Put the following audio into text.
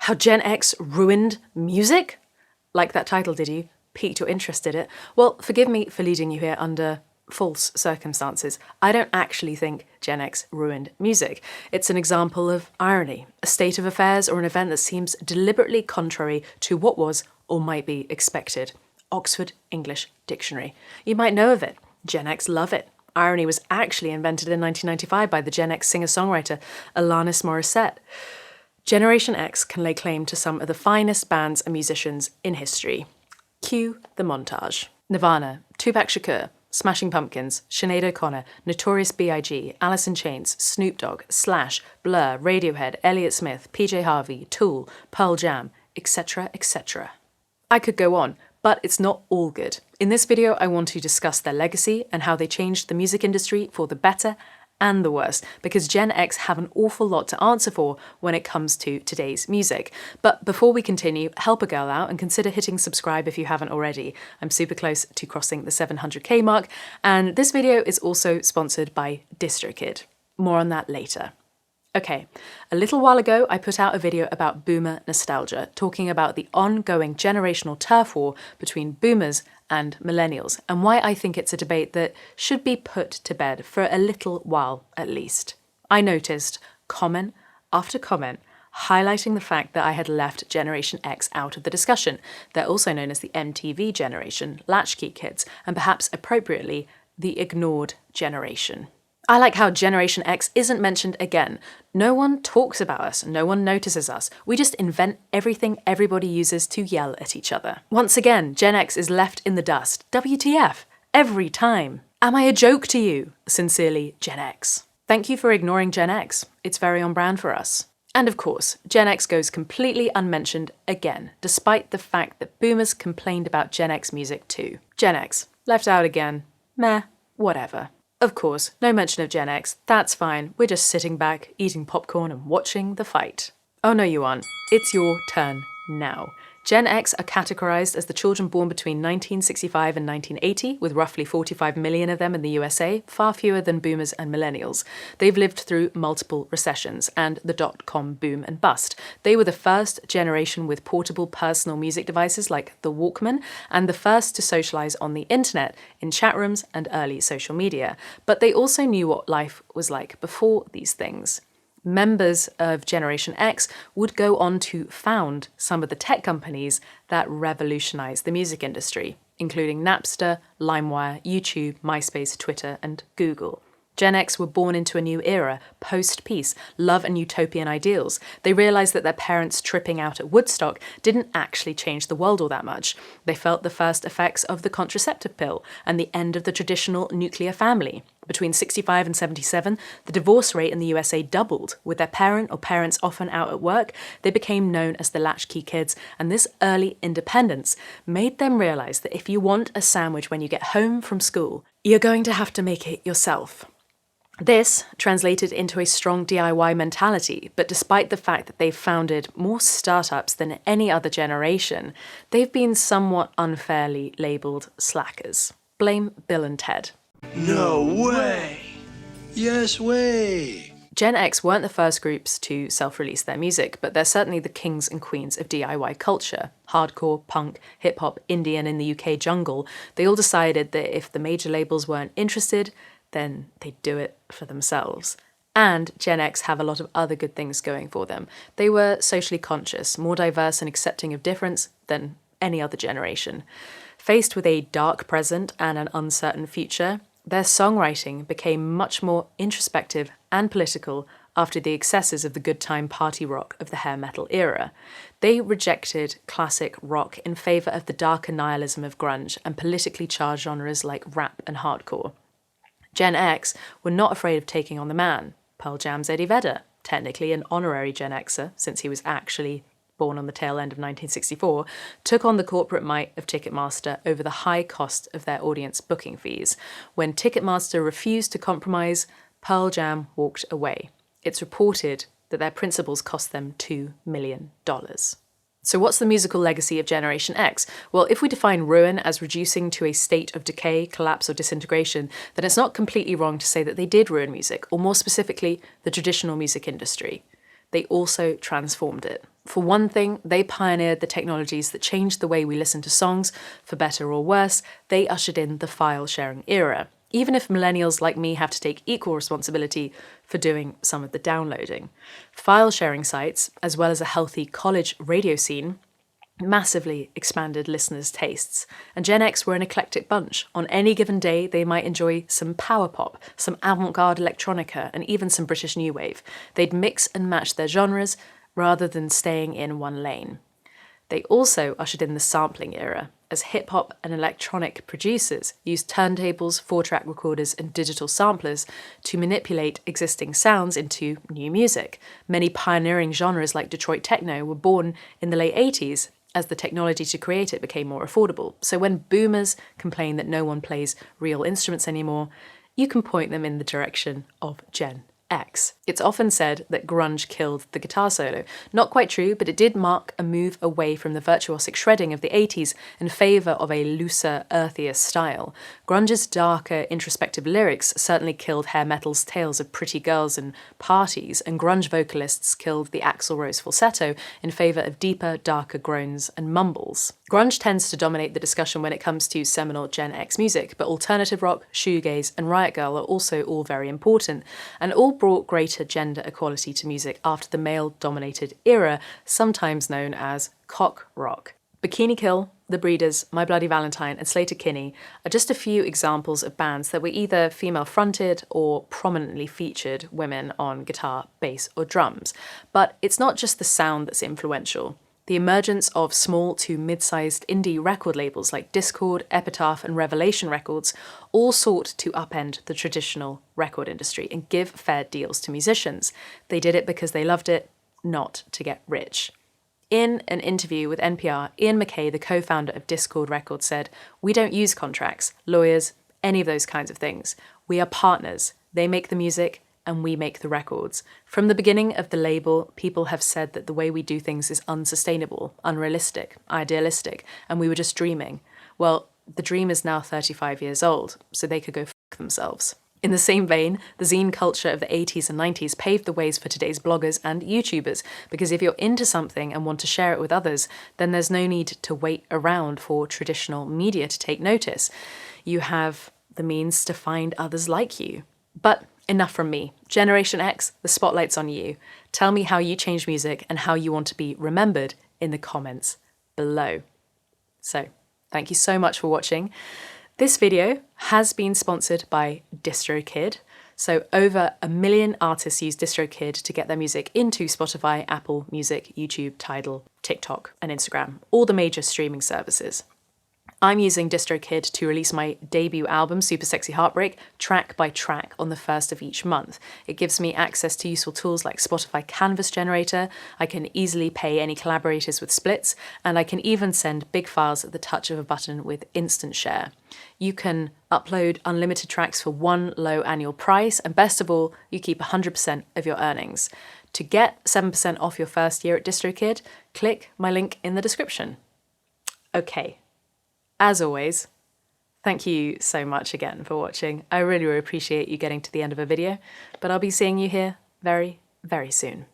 How Gen X ruined music? Like that title, did you? Piqued your interest, did it? Well, forgive me for leading you here under false circumstances. I don't actually think Gen X ruined music. It's an example of irony, a state of affairs or an event that seems deliberately contrary to what was or might be expected. Oxford English Dictionary. You might know of it. Gen X love it. Irony was actually invented in 1995 by the Gen X singer-songwriter Alanis Morissette. Generation X can lay claim to some of the finest bands and musicians in history. Cue the montage. Nirvana, Tupac Shakur, Smashing Pumpkins, Sinead O'Connor, Notorious B.I.G., Alice in Chains, Snoop Dogg, Slash, Blur, Radiohead, Elliott Smith, PJ Harvey, Tool, Pearl Jam, etc., etc. I could go on, but it's not all good. In this video, I want to discuss their legacy and how they changed the music industry for the better and the worse, because Gen X have an awful lot to answer for when it comes to today's music. But before we continue, help a girl out and consider hitting subscribe if you haven't already. I'm super close to crossing the 700k mark, and this video is also sponsored by Distrokid. More on that later. Okay, a little while ago I put out a video about boomer nostalgia, talking about the ongoing generational turf war between boomers and millennials, and why I think it's a debate that should be put to bed for a little while at least. I noticed comment after comment highlighting the fact that I had left Generation X out of the discussion. They're also known as the MTV generation, latchkey kids, and perhaps appropriately, the ignored generation. I like how Generation X isn't mentioned again. No one talks about us, no one notices us. We just invent everything everybody uses to yell at each other. Once again, Gen X is left in the dust. WTF? Every time. Am I a joke to you? Sincerely, Gen X. Thank you for ignoring Gen X. It's very on brand for us. And of course, Gen X goes completely unmentioned again, despite the fact that boomers complained about Gen X music too. Gen X, left out again. Meh, whatever. Of course, no mention of Gen X, that's fine, we're just sitting back, eating popcorn and watching the fight. Oh no you aren't, it's your turn now. Gen X are categorized as the children born between 1965 and 1980, with roughly 45 million of them in the USA, far fewer than boomers and millennials. They've lived through multiple recessions and the dot-com boom and bust. They were the first generation with portable personal music devices like the Walkman, and the first to socialize on the internet, in chat rooms and early social media. But they also knew what life was like before these things. Members of Generation X would go on to found some of the tech companies that revolutionized the music industry, including Napster, LimeWire, YouTube, MySpace, Twitter, and Google. Gen X were born into a new era, post-peace, love and utopian ideals. They realized that their parents tripping out at Woodstock didn't actually change the world all that much. They felt the first effects of the contraceptive pill and the end of the traditional nuclear family. Between 65 and 77, the divorce rate in the USA doubled. With their parent or parents often out at work, they became known as the latchkey kids, and this early independence made them realize that if you want a sandwich when you get home from school, you're going to have to make it yourself. This translated into a strong DIY mentality, but despite the fact that they've founded more startups than any other generation, they've been somewhat unfairly labelled slackers. Blame Bill and Ted. No way! Yes way! Gen X weren't the first groups to self-release their music, but they're certainly the kings and queens of DIY culture. Hardcore, punk, hip-hop, indie, and in the UK jungle, they all decided that if the major labels weren't interested, then they'd do it for themselves. And Gen X have a lot of other good things going for them. They were socially conscious, more diverse and accepting of difference than any other generation. Faced with a dark present and an uncertain future, their songwriting became much more introspective and political after the excesses of the good time party rock of the hair metal era. They rejected classic rock in favour of the darker nihilism of grunge and politically charged genres like rap and hardcore. Gen X were not afraid of taking on the man. Pearl Jam's Eddie Vedder, technically an honorary Gen Xer since he was actually born on the tail end of 1964, took on the corporate might of Ticketmaster over the high cost of their audience booking fees. When Ticketmaster refused to compromise, Pearl Jam walked away. It's reported that their principals cost them $2 million. So what's the musical legacy of Generation X? Well, if we define ruin as reducing to a state of decay, collapse, or disintegration, then it's not completely wrong to say that they did ruin music, or more specifically, the traditional music industry. They also transformed it. For one thing, they pioneered the technologies that changed the way we listen to songs, for better or worse. They ushered in the file-sharing era, even if millennials like me have to take equal responsibility for doing some of the downloading. File-sharing sites, as well as a healthy college radio scene, massively expanded listeners' tastes, and Gen X were an eclectic bunch. On any given day, they might enjoy some power pop, some avant-garde electronica, and even some British new wave. They'd mix and match their genres rather than staying in one lane. They also ushered in the sampling era, as hip-hop and electronic producers used turntables, 4-track recorders, and digital samplers to manipulate existing sounds into new music. Many pioneering genres like Detroit techno were born in the late 80s, as the technology to create it became more affordable. So when boomers complain that no one plays real instruments anymore, you can point them in the direction of Gen X. It's often said that grunge killed the guitar solo. Not quite true, but it did mark a move away from the virtuosic shredding of the 80s in favour of a looser, earthier style. Grunge's darker, introspective lyrics certainly killed hair metal's tales of pretty girls and parties, and grunge vocalists killed the Axl Rose falsetto in favour of deeper, darker groans and mumbles. Grunge tends to dominate the discussion when it comes to seminal Gen X music, but alternative rock, shoegaze, and Riot Grrrl are also all very important, and all brought greater gender equality to music after the male-dominated era, sometimes known as cock rock. Bikini Kill, The Breeders, My Bloody Valentine, and Slater Kinney are just a few examples of bands that were either female-fronted or prominently featured women on guitar, bass, or drums. But it's not just the sound that's influential. The emergence of small to mid-sized indie record labels like Distrokid, Epitaph, and Revelation Records all sought to upend the traditional record industry and give fair deals to musicians. They did it because they loved it, not to get rich. In an interview with NPR, Ian MacKaye, the co-founder of Distrokid Records, said, "We don't use contracts, lawyers, any of those kinds of things. We are partners. They make the music, and we make the records. From the beginning of the label, people have said that the way we do things is unsustainable, unrealistic, idealistic, and we were just dreaming. Well, the dream is now 35 years old, so they could go fuck themselves." In the same vein, the zine culture of the 80s and 90s paved the ways for today's bloggers and YouTubers, because if you're into something and want to share it with others, then there's no need to wait around for traditional media to take notice. You have the means to find others like you. But enough from me. Generation X, the spotlight's on you. Tell me how you change music and how you want to be remembered in the comments below. So, thank you so much for watching. This video has been sponsored by Distrokid. So over 1 million artists use Distrokid to get their music into Spotify, Apple Music, YouTube, Tidal, TikTok, and Instagram, all the major streaming services. I'm using Distrokid to release my debut album, Super Sexy Heartbreak, track by track on the first of each month. It gives me access to useful tools like Spotify Canvas Generator. I can easily pay any collaborators with splits, and I can even send big files at the touch of a button with Instant Share. You can upload unlimited tracks for one low annual price, and best of all, you keep 100% of your earnings. To get 7% off your first year at Distrokid, click my link in the description. Okay. As always, thank you so much again for watching. I really appreciate you getting to the end of a video, but I'll be seeing you here very, very soon.